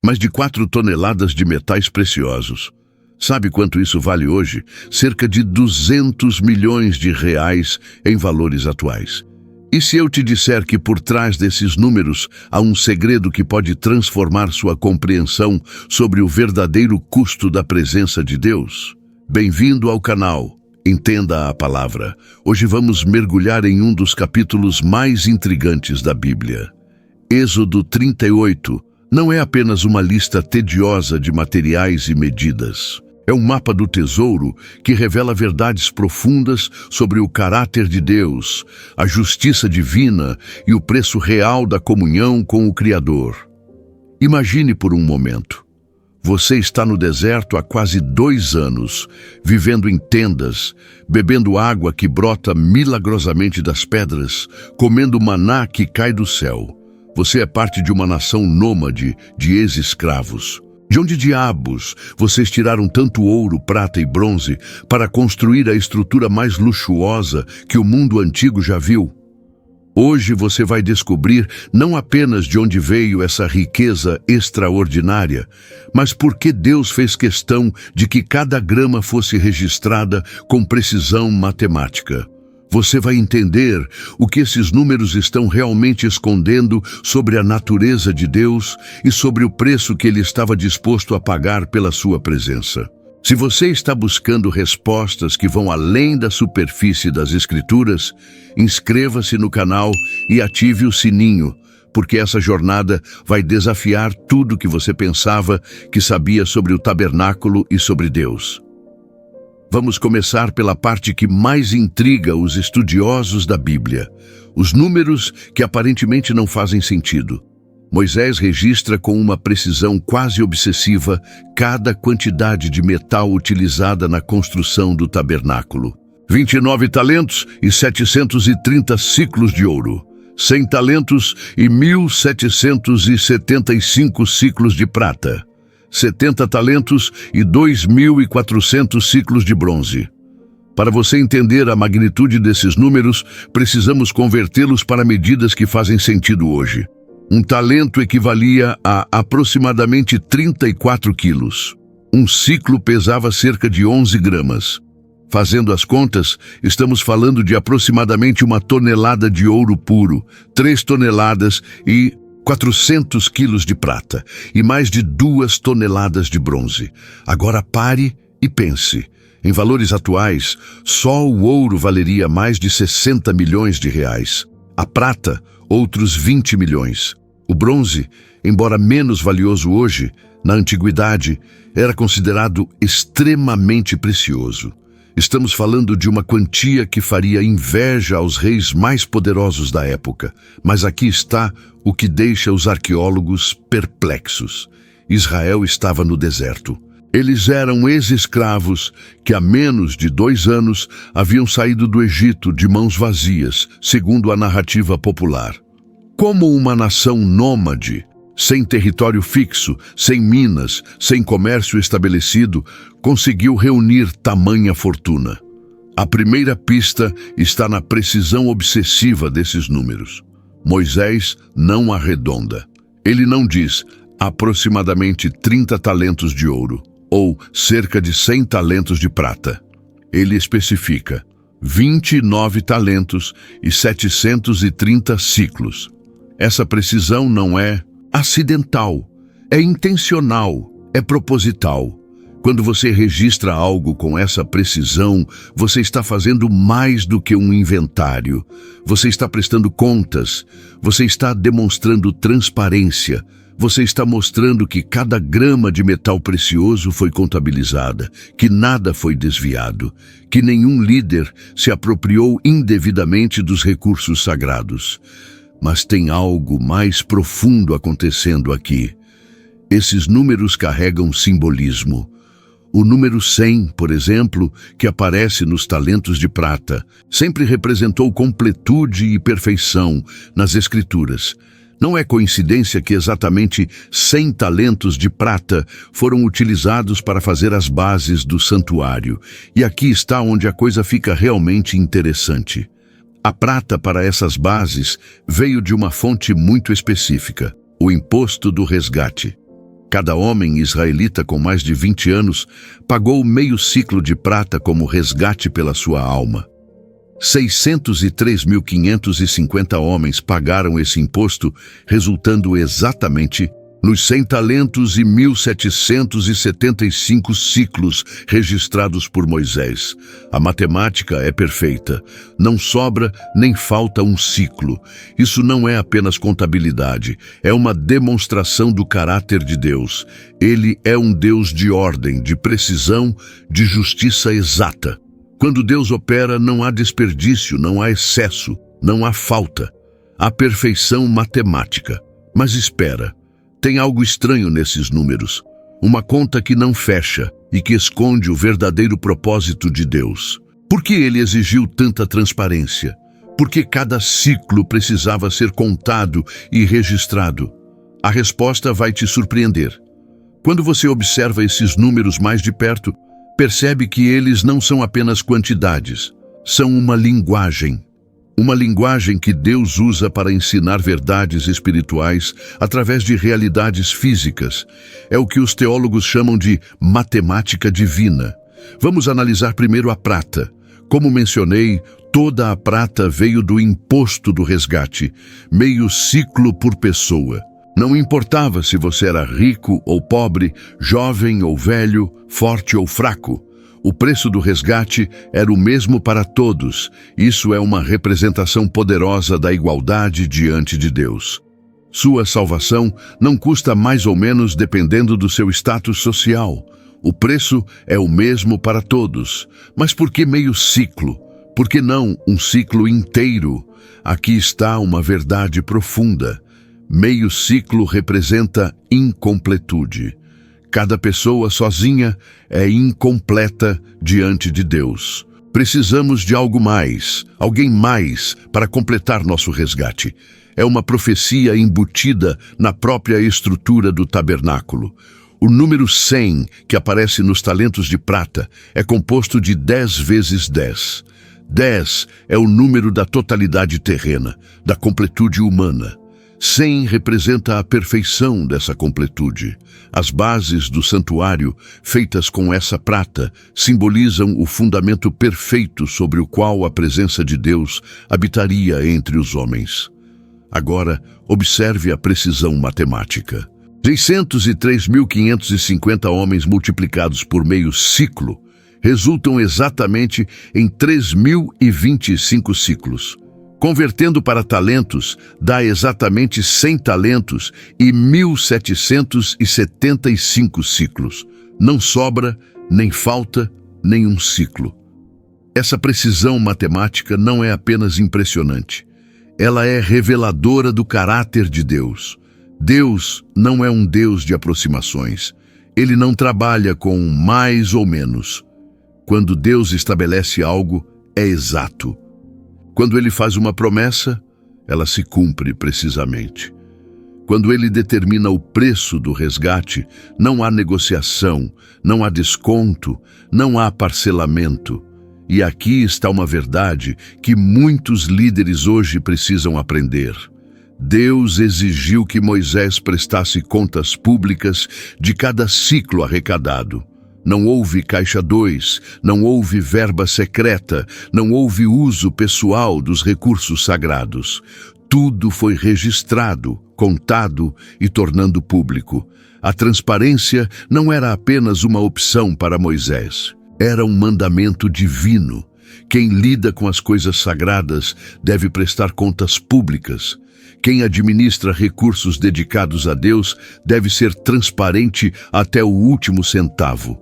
mais de 4 toneladas de metais preciosos. Sabe quanto isso vale hoje? Cerca de 200 milhões de reais em valores atuais. E se eu te disser que por trás desses números há um segredo que pode transformar sua compreensão sobre o verdadeiro custo da presença de Deus? Bem-vindo ao canal. Entenda a palavra. Hoje vamos mergulhar em um dos capítulos mais intrigantes da Bíblia. Êxodo 38 não é apenas uma lista tediosa de materiais e medidas. É um mapa do tesouro que revela verdades profundas sobre o caráter de Deus, a justiça divina e o preço real da comunhão com o Criador. Imagine por um momento. Você está no deserto há quase 2 anos, vivendo em tendas, bebendo água que brota milagrosamente das pedras, comendo maná que cai do céu. Você é parte de uma nação nômade de ex-escravos. De onde diabos vocês tiraram tanto ouro, prata e bronze para construir a estrutura mais luxuosa que o mundo antigo já viu? Hoje você vai descobrir não apenas de onde veio essa riqueza extraordinária, mas por que Deus fez questão de que cada grama fosse registrada com precisão matemática. Você vai entender o que esses números estão realmente escondendo sobre a natureza de Deus e sobre o preço que Ele estava disposto a pagar pela sua presença. Se você está buscando respostas que vão além da superfície das Escrituras, inscreva-se no canal e ative o sininho, porque essa jornada vai desafiar tudo que você pensava que sabia sobre o tabernáculo e sobre Deus. Vamos começar pela parte que mais intriga os estudiosos da Bíblia, os números que aparentemente não fazem sentido. Moisés registra com uma precisão quase obsessiva cada quantidade de metal utilizada na construção do tabernáculo. 29 talentos e 730 siclos de ouro, 100 talentos e 1.775 siclos de prata, 70 talentos e 2.400 siclos de bronze. Para você entender a magnitude desses números, precisamos convertê-los para medidas que fazem sentido hoje. Um talento equivalia a aproximadamente 34 quilos. Um ciclo pesava cerca de 11 gramas. Fazendo as contas, estamos falando de aproximadamente 1 tonelada de ouro puro, 3 toneladas e 400 quilos de prata e mais de 2 toneladas de bronze. Agora pare e pense. Em valores atuais, só o ouro valeria mais de 60 milhões de reais. A prata, outros 20 milhões. O bronze, embora menos valioso hoje, na antiguidade, era considerado extremamente precioso. Estamos falando de uma quantia que faria inveja aos reis mais poderosos da época. Mas aqui está o que deixa os arqueólogos perplexos. Israel estava no deserto. Eles eram ex-escravos que há menos de 2 anos haviam saído do Egito de mãos vazias, segundo a narrativa popular. Como uma nação nômade, sem território fixo, sem minas, sem comércio estabelecido, conseguiu reunir tamanha fortuna. A primeira pista está na precisão obsessiva desses números. Moisés não arredonda. Ele não diz aproximadamente 30 talentos de ouro ou cerca de 100 talentos de prata. Ele especifica 29 talentos e 730 siclos. Essa precisão não é acidental, é intencional, é proposital. Quando você registra algo com essa precisão, você está fazendo mais do que um inventário. Você está prestando contas, você está demonstrando transparência, você está mostrando que cada grama de metal precioso foi contabilizada, que nada foi desviado, que nenhum líder se apropriou indevidamente dos recursos sagrados. Mas tem algo mais profundo acontecendo aqui. Esses números carregam simbolismo. O número 100, por exemplo, que aparece nos talentos de prata, sempre representou completude e perfeição nas Escrituras. Não é coincidência que exatamente 100 talentos de prata foram utilizados para fazer as bases do santuário. E aqui está onde a coisa fica realmente interessante. A prata para essas bases veio de uma fonte muito específica, o imposto do resgate. Cada homem israelita com mais de 20 anos pagou meio ciclo de prata como resgate pela sua alma. 603.550 homens pagaram esse imposto, resultando exatamente nos 100 talentos e 1.775 ciclos registrados por Moisés. A matemática é perfeita. Não sobra nem falta um ciclo. Isso não é apenas contabilidade, é uma demonstração do caráter de Deus. Ele é um Deus de ordem, de precisão, de justiça exata. Quando Deus opera, não há desperdício, não há excesso, não há falta. Há perfeição matemática. Mas espera. Tem algo estranho nesses números. Uma conta que não fecha e que esconde o verdadeiro propósito de Deus. Por que ele exigiu tanta transparência? Por que cada ciclo precisava ser contado e registrado? A resposta vai te surpreender. Quando você observa esses números mais de perto, percebe que eles não são apenas quantidades, são uma linguagem. Uma linguagem que Deus usa para ensinar verdades espirituais através de realidades físicas. É o que os teólogos chamam de matemática divina. Vamos analisar primeiro a prata. Como mencionei, toda a prata veio do imposto do resgate, meio ciclo por pessoa. Não importava se você era rico ou pobre, jovem ou velho, forte ou fraco. O preço do resgate era o mesmo para todos. Isso é uma representação poderosa da igualdade diante de Deus. Sua salvação não custa mais ou menos dependendo do seu status social. O preço é o mesmo para todos. Mas por que meio ciclo? Por que não um ciclo inteiro? Aqui está uma verdade profunda. Meio ciclo representa incompletude. Cada pessoa sozinha é incompleta diante de Deus. Precisamos de algo mais, alguém mais, para completar nosso resgate. É uma profecia embutida na própria estrutura do tabernáculo. O número 100, que aparece nos talentos de prata, é composto de 10 vezes 10. 10 é o número da totalidade terrena, da completude humana. 100 representa a perfeição dessa completude. As bases do santuário, feitas com essa prata, simbolizam o fundamento perfeito sobre o qual a presença de Deus habitaria entre os homens. Agora, observe a precisão matemática. 603.550 homens multiplicados por meio ciclo resultam exatamente em 3.025 ciclos. Convertendo para talentos, dá exatamente 100 talentos e 1.775 ciclos. Não sobra, nem falta, nenhum ciclo. Essa precisão matemática não é apenas impressionante. Ela é reveladora do caráter de Deus. Deus não é um Deus de aproximações. Ele não trabalha com mais ou menos. Quando Deus estabelece algo, é exato. Quando ele faz uma promessa, ela se cumpre precisamente. Quando ele determina o preço do resgate, não há negociação, não há desconto, não há parcelamento. E aqui está uma verdade que muitos líderes hoje precisam aprender. Deus exigiu que Moisés prestasse contas públicas de cada ciclo arrecadado. Não houve caixa 2, não houve verba secreta, não houve uso pessoal dos recursos sagrados. Tudo foi registrado, contado e tornando público. A transparência não era apenas uma opção para Moisés, era um mandamento divino. Quem lida com as coisas sagradas deve prestar contas públicas. Quem administra recursos dedicados a Deus deve ser transparente até o último centavo.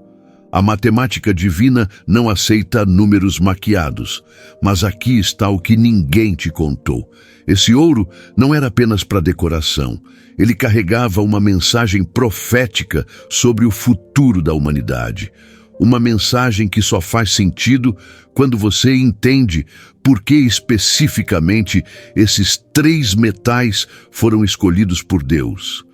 A matemática divina não aceita números maquiados, mas aqui está o que ninguém te contou. Esse ouro não era apenas para decoração. Ele carregava uma mensagem profética sobre o futuro da humanidade. Uma mensagem que só faz sentido quando você entende por que especificamente esses 3 metais foram escolhidos por Deus.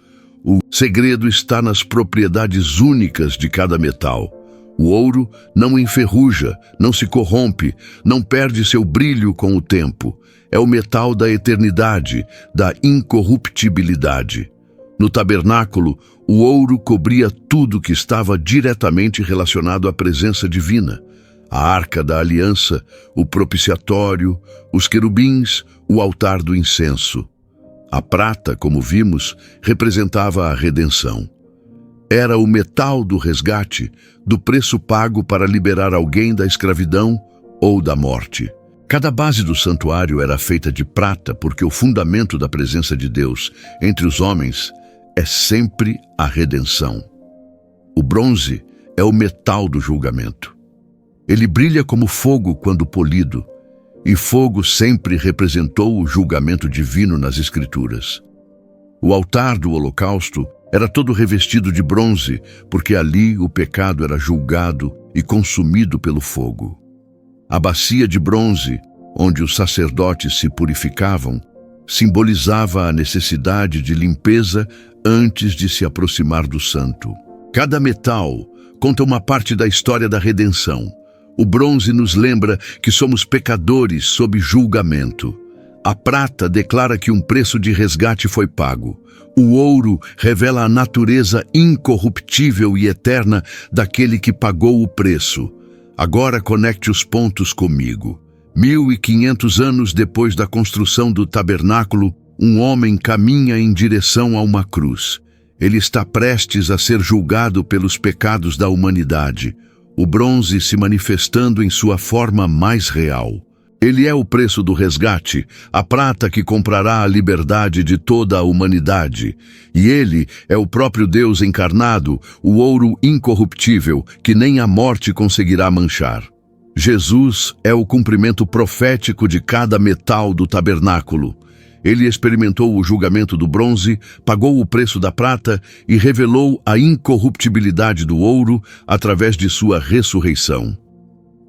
O segredo está nas propriedades únicas de cada metal. O ouro não enferruja, não se corrompe, não perde seu brilho com o tempo. É o metal da eternidade, da incorruptibilidade. No tabernáculo, o ouro cobria tudo que estava diretamente relacionado à presença divina: a arca da aliança, o propiciatório, os querubins, o altar do incenso. A prata, como vimos, representava a redenção. Era o metal do resgate, do preço pago para liberar alguém da escravidão ou da morte. Cada base do santuário era feita de prata porque o fundamento da presença de Deus entre os homens é sempre a redenção. O bronze é o metal do julgamento. Ele brilha como fogo quando polido, e fogo sempre representou o julgamento divino nas Escrituras. O altar do holocausto era todo revestido de bronze, porque ali o pecado era julgado e consumido pelo fogo. A bacia de bronze, onde os sacerdotes se purificavam, simbolizava a necessidade de limpeza antes de se aproximar do santo. Cada metal conta uma parte da história da redenção. O bronze nos lembra que somos pecadores sob julgamento. A prata declara que um preço de resgate foi pago. O ouro revela a natureza incorruptível e eterna daquele que pagou o preço. Agora conecte os pontos comigo. 1500 anos depois da construção do tabernáculo, um homem caminha em direção a uma cruz. Ele está prestes a ser julgado pelos pecados da humanidade, o bronze se manifestando em sua forma mais real. Ele é o preço do resgate, a prata que comprará a liberdade de toda a humanidade. E ele é o próprio Deus encarnado, o ouro incorruptível, que nem a morte conseguirá manchar. Jesus é o cumprimento profético de cada metal do tabernáculo. Ele experimentou o julgamento do bronze, pagou o preço da prata e revelou a incorruptibilidade do ouro através de sua ressurreição.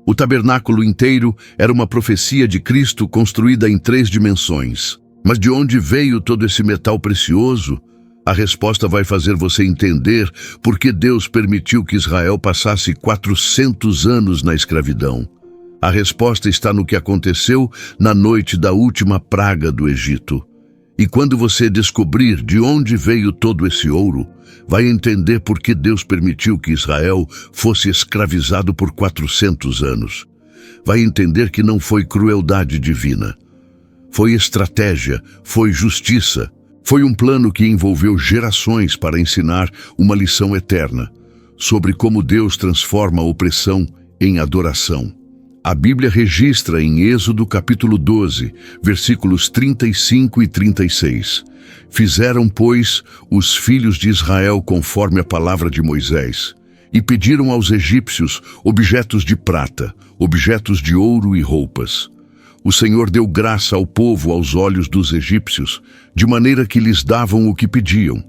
O tabernáculo inteiro era uma profecia de Cristo construída em 3 dimensões. Mas de onde veio todo esse metal precioso? A resposta vai fazer você entender por que Deus permitiu que Israel passasse 400 anos na escravidão. A resposta está no que aconteceu na noite da última praga do Egito. E quando você descobrir de onde veio todo esse ouro, vai entender por que Deus permitiu que Israel fosse escravizado por 400 anos. Vai entender que não foi crueldade divina. Foi estratégia, foi justiça. Foi um plano que envolveu gerações para ensinar uma lição eterna sobre como Deus transforma a opressão em adoração. A Bíblia registra em Êxodo capítulo 12, versículos 35 e 36. Fizeram, pois, os filhos de Israel conforme a palavra de Moisés, e pediram aos egípcios objetos de prata, objetos de ouro e roupas. O Senhor deu graça ao povo aos olhos dos egípcios, de maneira que lhes davam o que pediam.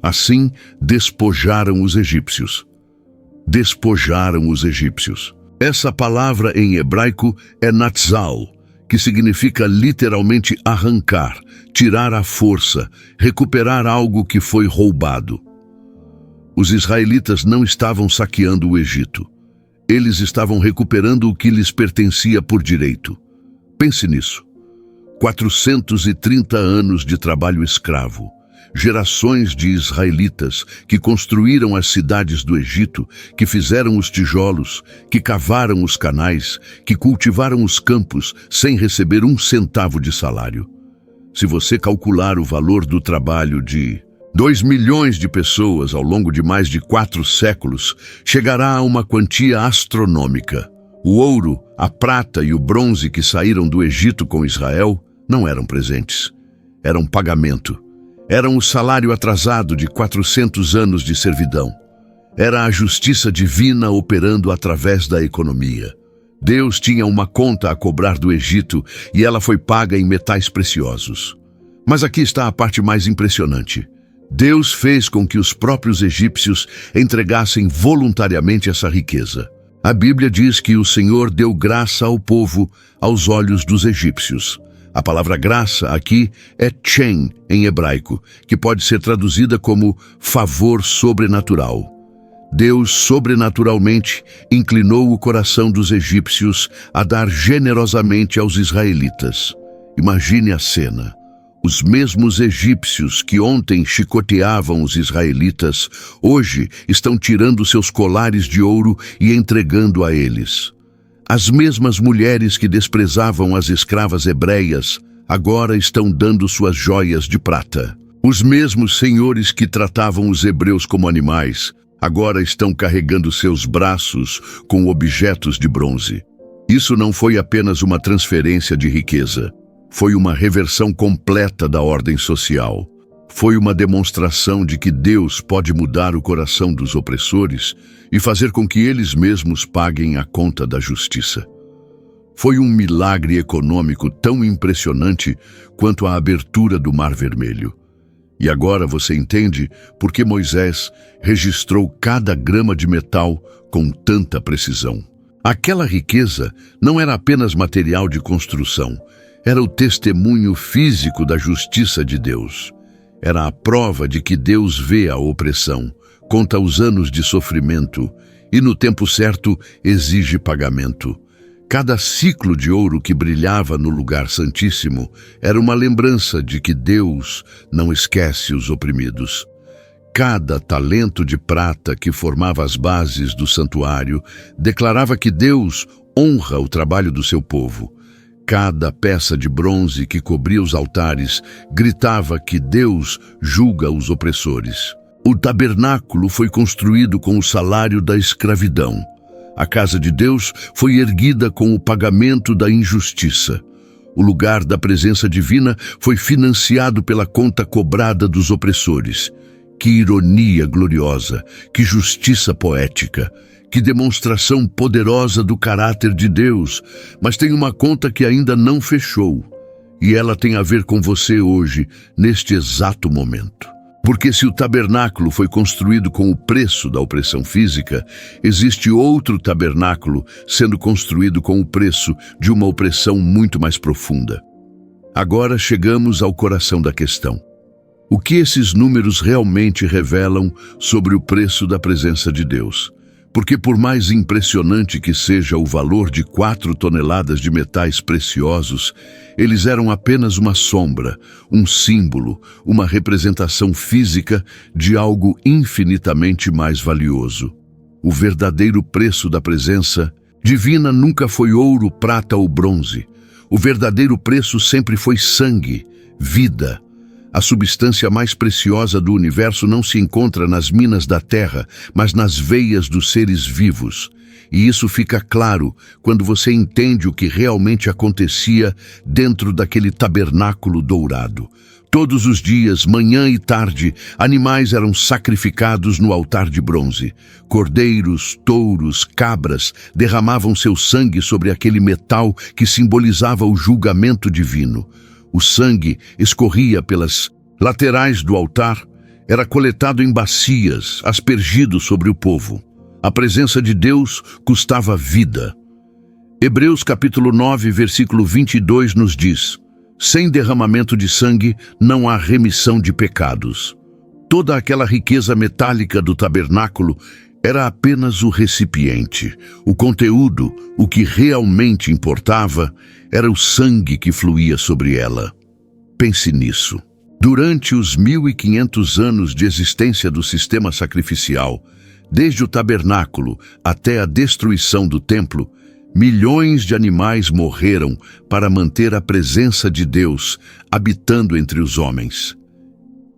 Assim, despojaram os egípcios. Despojaram os egípcios. Essa palavra em hebraico é natzal, que significa literalmente arrancar, tirar à força, recuperar algo que foi roubado. Os israelitas não estavam saqueando o Egito. Eles estavam recuperando o que lhes pertencia por direito. Pense nisso. 430 anos de trabalho escravo. Gerações de israelitas que construíram as cidades do Egito, que fizeram os tijolos, que cavaram os canais, que cultivaram os campos sem receber um centavo de salário. Se você calcular o valor do trabalho de 2 milhões de pessoas ao longo de mais de 4 séculos, chegará a uma quantia astronômica. O ouro, a prata e o bronze que saíram do Egito com Israel não eram presentes, eram pagamento. Eram o salário atrasado de 400 anos de servidão. Era a justiça divina operando através da economia. Deus tinha uma conta a cobrar do Egito e ela foi paga em metais preciosos. Mas aqui está a parte mais impressionante. Deus fez com que os próprios egípcios entregassem voluntariamente essa riqueza. A Bíblia diz que o Senhor deu graça ao povo aos olhos dos egípcios. A palavra graça aqui é chen em hebraico, que pode ser traduzida como favor sobrenatural. Deus sobrenaturalmente inclinou o coração dos egípcios a dar generosamente aos israelitas. Imagine a cena. Os mesmos egípcios que ontem chicoteavam os israelitas, hoje estão tirando seus colares de ouro e entregando a eles. As mesmas mulheres que desprezavam as escravas hebreias, agora estão dando suas joias de prata. Os mesmos senhores que tratavam os hebreus como animais, agora estão carregando seus braços com objetos de bronze. Isso não foi apenas uma transferência de riqueza. Foi uma reversão completa da ordem social. Foi uma demonstração de que Deus pode mudar o coração dos opressores e fazer com que eles mesmos paguem a conta da justiça. Foi um milagre econômico tão impressionante quanto a abertura do Mar Vermelho. E agora você entende por que Moisés registrou cada grama de metal com tanta precisão. Aquela riqueza não era apenas material de construção, era o testemunho físico da justiça de Deus. Era a prova de que Deus vê a opressão, conta os anos de sofrimento e, no tempo certo, exige pagamento. Cada ciclo de ouro que brilhava no lugar santíssimo era uma lembrança de que Deus não esquece os oprimidos. Cada talento de prata que formava as bases do santuário declarava que Deus honra o trabalho do seu povo. Cada peça de bronze que cobria os altares gritava que Deus julga os opressores. O tabernáculo foi construído com o salário da escravidão. A casa de Deus foi erguida com o pagamento da injustiça. O lugar da presença divina foi financiado pela conta cobrada dos opressores. Que ironia gloriosa, que justiça poética. Que demonstração poderosa do caráter de Deus, mas tem uma conta que ainda não fechou. E ela tem a ver com você hoje, neste exato momento. Porque se o tabernáculo foi construído com o preço da opressão física, existe outro tabernáculo sendo construído com o preço de uma opressão muito mais profunda. Agora chegamos ao coração da questão. O que esses números realmente revelam sobre o preço da presença de Deus? Porque por mais impressionante que seja o valor de 4 toneladas de metais preciosos, eles eram apenas uma sombra, um símbolo, uma representação física de algo infinitamente mais valioso. O verdadeiro preço da presença divina nunca foi ouro, prata ou bronze. O verdadeiro preço sempre foi sangue, vida. A substância mais preciosa do universo não se encontra nas minas da terra, mas nas veias dos seres vivos. E isso fica claro quando você entende o que realmente acontecia dentro daquele tabernáculo dourado. Todos os dias, manhã e tarde, animais eram sacrificados no altar de bronze. Cordeiros, touros, cabras derramavam seu sangue sobre aquele metal que simbolizava o julgamento divino. O sangue escorria pelas laterais do altar, era coletado em bacias, aspergido sobre o povo. A presença de Deus custava vida. Hebreus capítulo 9, versículo 22 nos diz: sem derramamento de sangue não há remissão de pecados. Toda aquela riqueza metálica do tabernáculo era apenas o recipiente. O conteúdo, o que realmente importava, era o sangue que fluía sobre ela. Pense nisso. Durante os 1500 anos de existência do sistema sacrificial, desde o tabernáculo até a destruição do templo, milhões de animais morreram para manter a presença de Deus habitando entre os homens.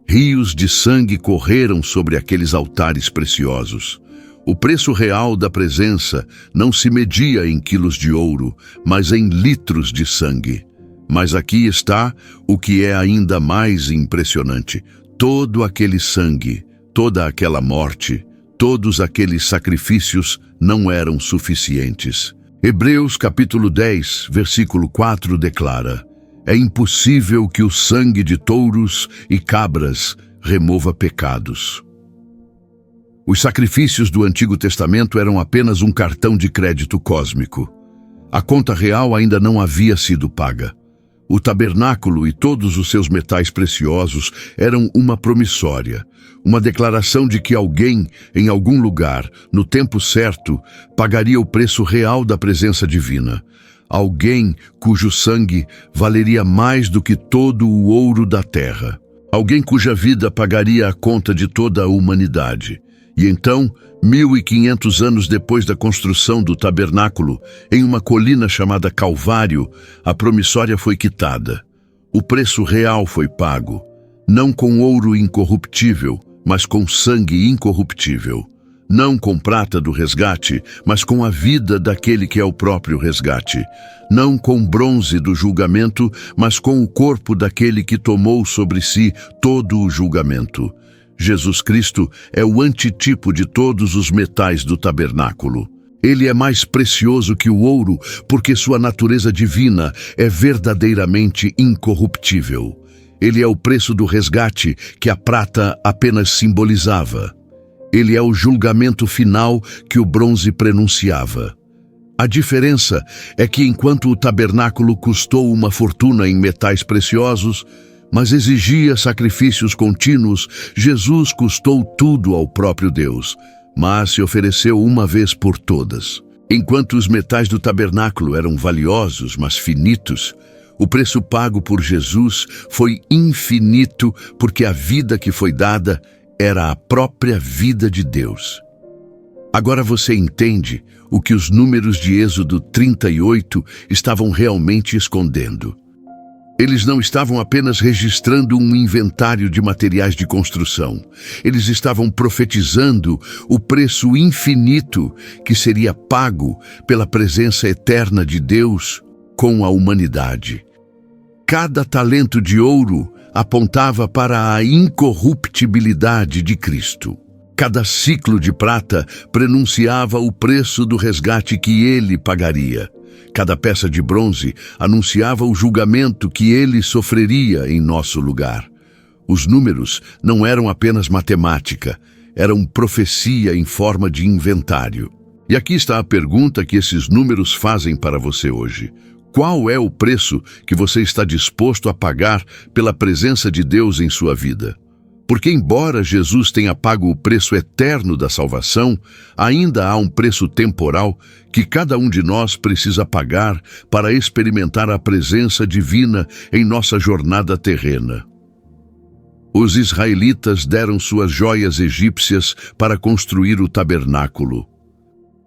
Rios de sangue correram sobre aqueles altares preciosos. O preço real da presença não se media em quilos de ouro, mas em litros de sangue. Mas aqui está o que é ainda mais impressionante. Todo aquele sangue, toda aquela morte, todos aqueles sacrifícios não eram suficientes. Hebreus capítulo 10, versículo 4 declara: é impossível que o sangue de touros e cabras remova pecados. Os sacrifícios do Antigo Testamento eram apenas um cartão de crédito cósmico. A conta real ainda não havia sido paga. O tabernáculo e todos os seus metais preciosos eram uma promissória, uma declaração de que alguém, em algum lugar, no tempo certo, pagaria o preço real da presença divina. alguém cujo sangue valeria mais do que todo o ouro da terra, alguém cuja vida pagaria a conta de toda a humanidade. E então, 1500 anos depois da construção do tabernáculo, em uma colina chamada Calvário, a promissória foi quitada. O preço real foi pago, não com ouro incorruptível, mas com sangue incorruptível. Não com prata do resgate, mas com a vida daquele que é o próprio resgate. Não com bronze do julgamento, mas com o corpo daquele que tomou sobre si todo o julgamento. Jesus Cristo é o antitipo de todos os metais do tabernáculo. Ele é mais precioso que o ouro, porque sua natureza divina é verdadeiramente incorruptível. Ele é o preço do resgate que a prata apenas simbolizava. Ele é o julgamento final que o bronze prenunciava. A diferença é que enquanto o tabernáculo custou uma fortuna em metais preciosos, mas exigia sacrifícios contínuos, Jesus custou tudo ao próprio Deus, mas se ofereceu uma vez por todas. Enquanto os metais do tabernáculo eram valiosos, mas finitos, o preço pago por Jesus foi infinito, porque a vida que foi dada era a própria vida de Deus. Agora você entende o que os números de Êxodo 38 estavam realmente escondendo. Eles não estavam apenas registrando um inventário de materiais de construção. Eles estavam profetizando o preço infinito que seria pago pela presença eterna de Deus com a humanidade. Cada talento de ouro apontava para a incorruptibilidade de Cristo. Cada ciclo de prata prenunciava o preço do resgate que ele pagaria. Cada peça de bronze anunciava o julgamento que ele sofreria em nosso lugar. Os números não eram apenas matemática, eram profecia em forma de inventário. E aqui está a pergunta que esses números fazem para você hoje. Qual é o preço que você está disposto a pagar pela presença de Deus em sua vida? Porque embora Jesus tenha pago o preço eterno da salvação, ainda há um preço temporal que cada um de nós precisa pagar para experimentar a presença divina em nossa jornada terrena. Os israelitas deram suas joias egípcias para construir o tabernáculo.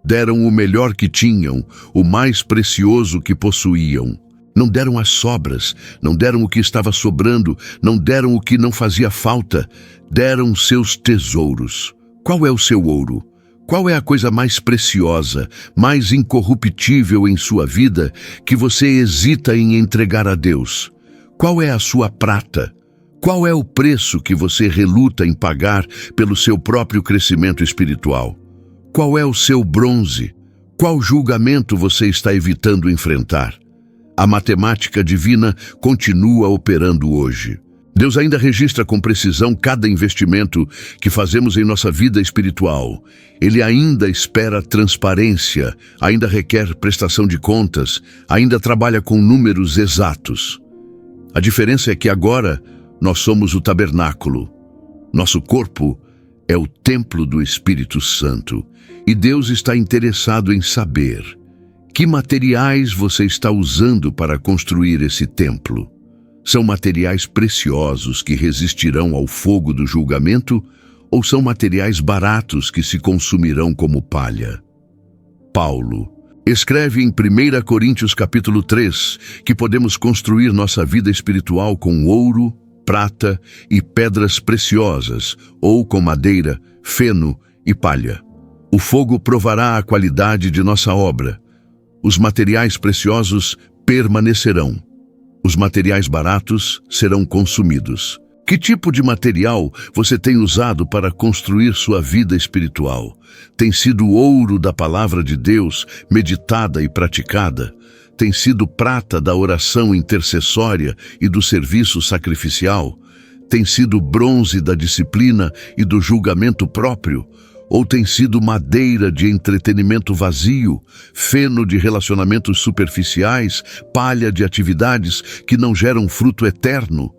Deram o melhor que tinham, o mais precioso que possuíam. Não deram as sobras, não deram o que estava sobrando, não deram o que não fazia falta. Deram seus tesouros. Qual é o seu ouro? Qual é a coisa mais preciosa, mais incorruptível em sua vida que você hesita em entregar a Deus? Qual é a sua prata? Qual é o preço que você reluta em pagar pelo seu próprio crescimento espiritual? Qual é o seu bronze? Qual julgamento você está evitando enfrentar? A matemática divina continua operando hoje. Deus ainda registra com precisão cada investimento que fazemos em nossa vida espiritual. Ele ainda espera transparência, ainda requer prestação de contas, ainda trabalha com números exatos. A diferença é que agora nós somos o tabernáculo. Nosso corpo é o templo do Espírito Santo. E Deus está interessado em saber que materiais você está usando para construir esse templo. São materiais preciosos que resistirão ao fogo do julgamento ou são materiais baratos que se consumirão como palha? Paulo escreve em 1 Coríntios capítulo 3 que podemos construir nossa vida espiritual com ouro, prata e pedras preciosas, ou com madeira, feno e palha. O fogo provará a qualidade de nossa obra. Os materiais preciosos permanecerão. Os materiais baratos serão consumidos. Que tipo de material você tem usado para construir sua vida espiritual? Tem sido o ouro da palavra de Deus, meditada e praticada? Tem sido prata da oração intercessória e do serviço sacrificial? Tem sido bronze da disciplina e do julgamento próprio? Ou tem sido madeira de entretenimento vazio, feno de relacionamentos superficiais, palha de atividades que não geram fruto eterno?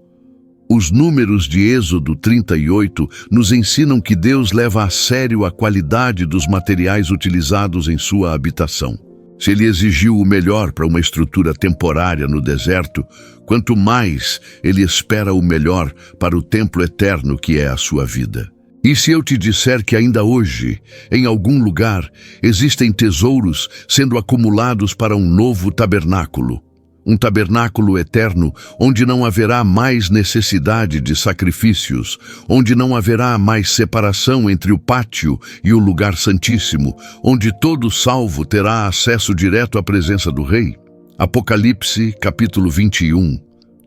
Os números de Êxodo 38 nos ensinam que Deus leva a sério a qualidade dos materiais utilizados em sua habitação. Se ele exigiu o melhor para uma estrutura temporária no deserto, quanto mais ele espera o melhor para o templo eterno que é a sua vida. E se eu te disser que ainda hoje, em algum lugar, existem tesouros sendo acumulados para um novo tabernáculo, um tabernáculo eterno onde não haverá mais necessidade de sacrifícios, onde não haverá mais separação entre o pátio e o lugar santíssimo, onde todo salvo terá acesso direto à presença do Rei? Apocalipse, capítulo 21,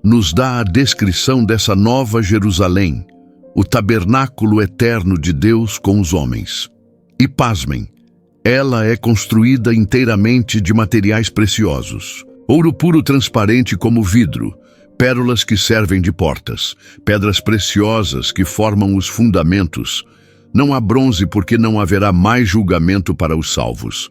nos dá a descrição dessa nova Jerusalém, o tabernáculo eterno de Deus com os homens. E pasmem, ela é construída inteiramente de materiais preciosos. Ouro puro transparente como vidro, pérolas que servem de portas, pedras preciosas que formam os fundamentos. Não há bronze porque não haverá mais julgamento para os salvos.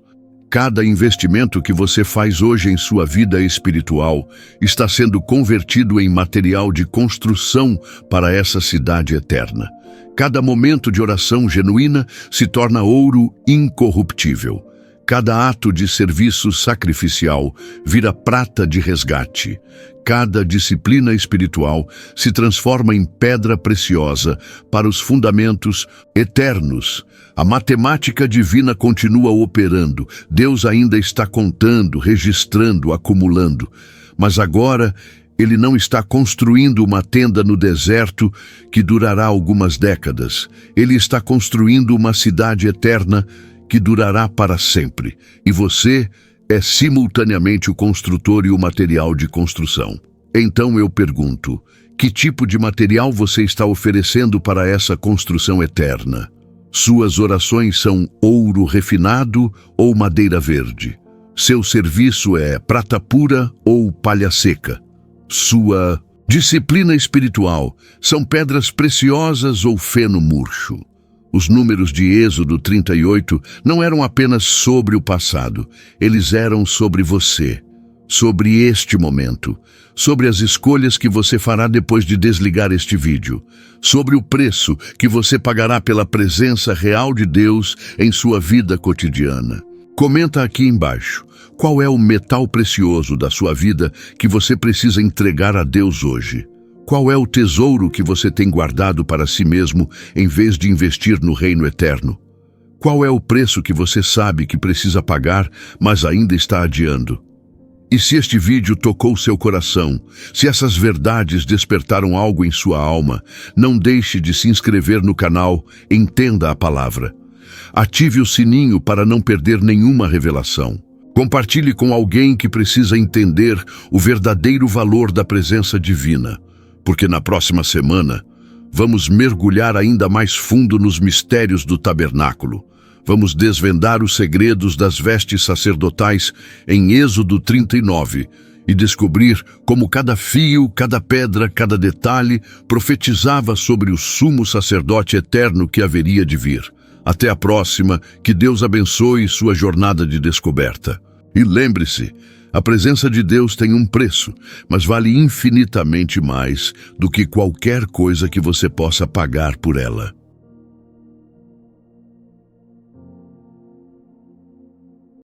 Cada investimento que você faz hoje em sua vida espiritual está sendo convertido em material de construção para essa cidade eterna. Cada momento de oração genuína se torna ouro incorruptível. Cada ato de serviço sacrificial vira prata de resgate. Cada disciplina espiritual se transforma em pedra preciosa para os fundamentos eternos. A matemática divina continua operando. Deus ainda está contando, registrando, acumulando. Mas agora ele não está construindo uma tenda no deserto que durará algumas décadas. Ele está construindo uma cidade eterna que durará para sempre, e você é simultaneamente o construtor e o material de construção. Então eu pergunto, que tipo de material você está oferecendo para essa construção eterna? Suas orações são ouro refinado ou madeira verde? Seu serviço é prata pura ou palha seca? Sua disciplina espiritual são pedras preciosas ou feno murcho? Os números de Êxodo 38 não eram apenas sobre o passado, eles eram sobre você, sobre este momento, sobre as escolhas que você fará depois de desligar este vídeo, sobre o preço que você pagará pela presença real de Deus em sua vida cotidiana. Comenta aqui embaixo, qual é o metal precioso da sua vida que você precisa entregar a Deus hoje? Qual é o tesouro que você tem guardado para si mesmo em vez de investir no reino eterno? Qual é o preço que você sabe que precisa pagar, mas ainda está adiando? E se este vídeo tocou seu coração, se essas verdades despertaram algo em sua alma, não deixe de se inscrever no canal Entenda a Palavra. Ative o sininho para não perder nenhuma revelação. Compartilhe com alguém que precisa entender o verdadeiro valor da presença divina. Porque na próxima semana, vamos mergulhar ainda mais fundo nos mistérios do tabernáculo. Vamos desvendar os segredos das vestes sacerdotais em Êxodo 39 e descobrir como cada fio, cada pedra, cada detalhe profetizava sobre o sumo sacerdote eterno que haveria de vir. Até a próxima, que Deus abençoe sua jornada de descoberta. E lembre-se, a presença de Deus tem um preço, mas vale infinitamente mais do que qualquer coisa que você possa pagar por ela.